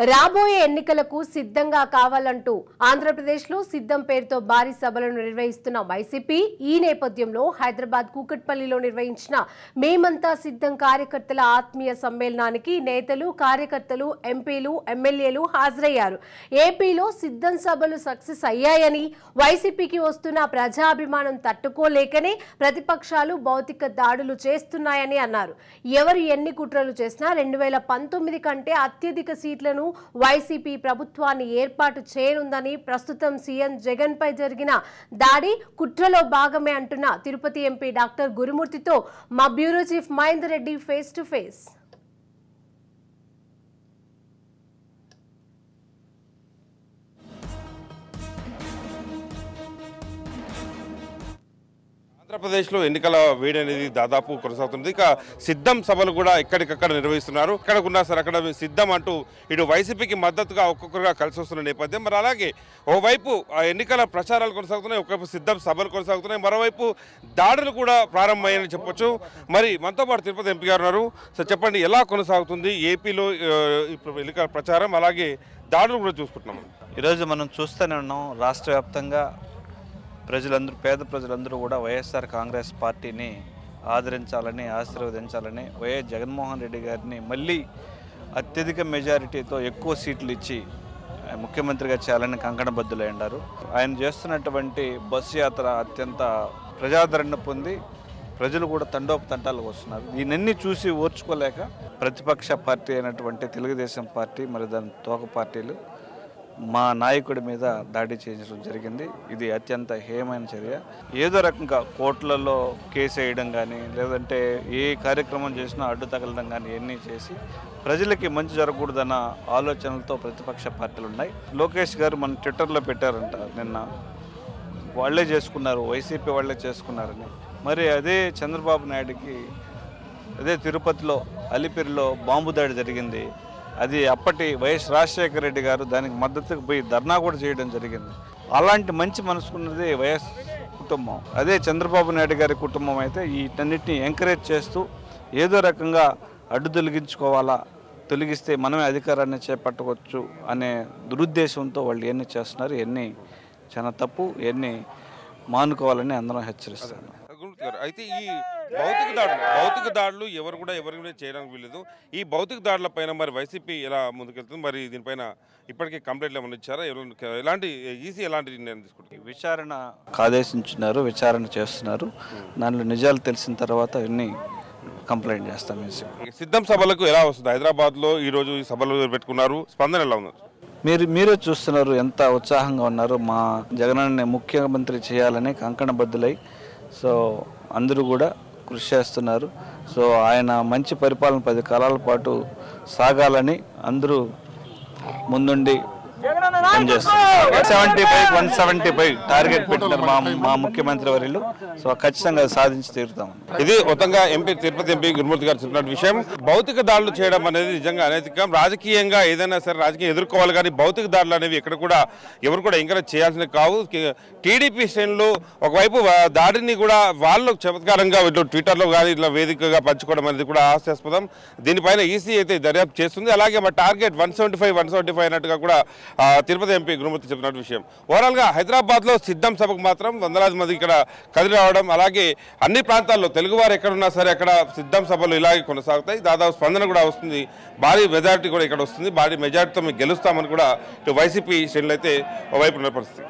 రాబోయే ఎన్నికలకు సిద్ధంగా కావాలంటూ ఆంధ్రప్రదేశ్లో సిద్ధం పేరుతో భారీ సభలను నిర్వహిస్తున్న వైసీపీ ఈ నేపథ్యంలో హైదరాబాద్ కూకట్పల్లిలో నిర్వహించిన మేమంతా సిద్ధం కార్యకర్తల ఆత్మీయ సమ్మేళనానికి నేతలు కార్యకర్తలు ఎంపీలు ఎమ్మెల్యేలు హాజరయ్యారు. ఏపీలో సిద్ధం సభలు సక్సెస్ అయ్యాయని వైసీపీకి వస్తున్న ప్రజాభిమానం తట్టుకోలేకనే ప్రతిపక్షాలు భౌతిక దాడులు చేస్తున్నాయని అన్నారు. ఎవరు ఎన్ని కుట్రలు చేసినా 2019 కంటే అత్యధిక సీట్లను వైసీపీ ప్రభుత్వాన్ని ఏర్పాటు చేయనుందని ప్రస్తుతం సీఎం జగన్ పై జరిగిన దాడి కుట్రలో భాగమే అంటున్న తిరుపతి ఎంపీ డాక్టర్ గురుమూర్తితో మా bureau chief Mahender Reddy face to face. ఆంధ్రప్రదేశ్లో ఎన్నికల వేడి అనేది దాదాపు కొనసాగుతుంది. ఇక సిద్ధం సభలు కూడా ఎక్కడికక్కడ నిర్వహిస్తున్నారు. ఎక్కడికున్నా సరే అక్కడ సిద్ధం అంటూ ఇటు వైసీపీకి మద్దతుగా ఒక్కొక్కరుగా కలిసి వస్తున్న నేపథ్యం. మరి అలాగే ఓవైపు ఎన్నికల ప్రచారాలు కొనసాగుతున్నాయి, ఒకవైపు సిద్ధం సభలు కొనసాగుతున్నాయి, మరోవైపు దాడులు కూడా ప్రారంభమయ్యాయని చెప్పొచ్చు. మరి మనతో పాటు తిరుపతి ఎంపీ గారు ఉన్నారు. సో చెప్పండి, ఎలా కొనసాగుతుంది ఏపీలో ఎన్నికల ప్రచారం, అలాగే దాడులు కూడా చూసుకుంటున్నాం. ఈరోజు మనం చూస్తూనే ఉన్నాం, రాష్ట్ర వ్యాప్తంగా పేద ప్రజలందరూ కూడా వైఎస్ఆర్ కాంగ్రెస్ పార్టీని ఆదరించాలని ఆశీర్వదించాలని వైఎస్ జగన్మోహన్ రెడ్డి గారిని మళ్ళీ అత్యధిక మెజారిటీతో ఎక్కువ సీట్లు ఇచ్చి ముఖ్యమంత్రిగా చేయాలని కంకణబద్దులై ఉన్నారు. ఆయన చేస్తున్నటువంటి బస్సు యాత్ర అత్యంత ప్రజాదరణ పొంది ప్రజలు కూడా తండోపతంటాలకు వస్తున్నారు. దీనన్నీ చూసి ఓర్చుకోలేక ప్రతిపక్ష పార్టీ అయినటువంటి తెలుగుదేశం పార్టీ మరి దాని తోక పార్టీలు మా నాయకుడి మీద దాడి చేయడం జరిగింది. ఇది అత్యంత హేయమైన చర్య. ఏదో రకంగా కోర్టులలో కేసు వేయడం కానీ లేదంటే ఏ కార్యక్రమం చేసినా అడ్డు తగలడం కానీ ఇవన్నీ చేసి ప్రజలకి మంచి జరగకూడదన్న ఆలోచనలతో ప్రతిపక్ష పార్టీలు ఉన్నాయి. లోకేష్ గారు మన ట్విట్టర్లో పెట్టారంట నిన్న, వాళ్ళే చేసుకున్నారు, వైసీపీ వాళ్ళే చేసుకున్నారని. మరి అదే చంద్రబాబు నాయుడుకి అదే తిరుపతిలో అలిపిరిలో బాంబు దాడి జరిగింది. అది అప్పటి వైఎస్ రాజశేఖర రెడ్డి గారు దానికి మద్దతుకు పోయి ధర్నా కూడా చేయడం జరిగింది. అలాంటి మంచి మనసుకున్నది వైఎస్ కుటుంబం. అదే చంద్రబాబు నాయుడు గారి కుటుంబం అయితే వీటన్నిటిని ఎంకరేజ్ చేస్తూ ఏదో రకంగా అడ్డు తొలగిస్తే మనమే అధికారాన్ని చేపట్టవచ్చు అనే దురుద్దేశంతో వాళ్ళు ఎన్ని చేస్తున్నారు, ఎన్ని చాలా తప్పు, ఎన్ని మానుకోవాలని అందరం హెచ్చరిస్తాను. అయితే ఈ భౌతిక దాడులు ఎవరు కూడా చేయడానికి వీలేదు. ఈ భౌతిక దాడుల పైన మరి వైసీపీ ఎలా ముందుకెళ్తుంది, మరి దీనిపైన ఇప్పటికే కంప్లైంట్లు ఏమైనా ఇచ్చారా, ఎలాంటి ఈసీ ఎలాంటి నిర్ణయం తీసుకుంటారు? విచారణ ఆదేశించున్నారు, విచారణ చేస్తున్నారు. దాంట్లో నిజాలు తెలిసిన తర్వాత ఇన్ని కంప్లైంట్ చేస్తాం. సిద్ధం సభలకు ఎలా వస్తుంది? హైదరాబాద్లో ఈరోజు ఈ సభలు పెట్టుకున్నారు, స్పందన ఎలా ఉన్నారు? మీరే చూస్తున్నారు ఎంత ఉత్సాహంగా ఉన్నారు. మా జగనన్న ముఖ్యమంత్రి చేయాలని కంకణబద్దులై సో అందరూ కూడా కృషి చేస్తున్నారు. సో ఆయన మంచి పరిపాలన 10 కాలాల పాటు సాగాలని అందరూ ముందుండి పనిచేస్తున్నారు. 175 టార్గెట్ పెట్టినారు మా ముఖ్యమంత్రి వర్యులు. సో ఖచ్చితంగా సాధించి తీరుతాం. ఇది మొత్తంగా తిరుపతి ఎంపీ గురుమూర్తి గారు చెప్పిన విషయం. భౌతిక దాడులు చేయడం అనేది నిజంగా అనైతికం. రాజకీయంగా ఏదైనా సరే రాజకీయం ఎదుర్కోవాలి, కానీ భౌతిక దాడులు అనేవి ఎక్కడ కూడా ఎవరు కూడా ఎంకరేజ్ చేయాల్సినవి కావు. టీడీపీ శ్రేణులు ఒకవైపు దాడిని కూడా వాళ్ళు చమత్కారంగా ట్విట్టర్లో కానీ ఇట్లా వేదికగా పంచుకోవడం అనేది కూడా హాస్యాస్పదం. దీనిపైన ఈసీ అయితే దర్యాప్తు చేస్తుంది. అలాగే మా టార్గెట్ 175 అన్నట్టుగా కూడా తిరుపతి ఎంపీ గురుమూర్తి చెప్పిన విషయం. ఓవరాల్గా హైదరాబాద్లో సిద్ధం సభకు మాత్రం వందలాది మంది ఇక్కడ కదిలి రావడం, అలాగే అన్ని ప్రాంతాల్లో తెలుగువారు ఎక్కడున్నా సరే అక్కడ సిద్ధం సభలు ఇలాగే కొనసాగుతాయి. దాదాపు స్పందన కూడా వస్తుంది, భారీ మెజారిటీ కూడా ఇక్కడ వస్తుంది. భారీ మెజారిటీతో మేము గెలుస్తామని కూడా వైసీపీ శ్రేణులు అయితే ఓవైపు ఉన్న పరిస్థితి.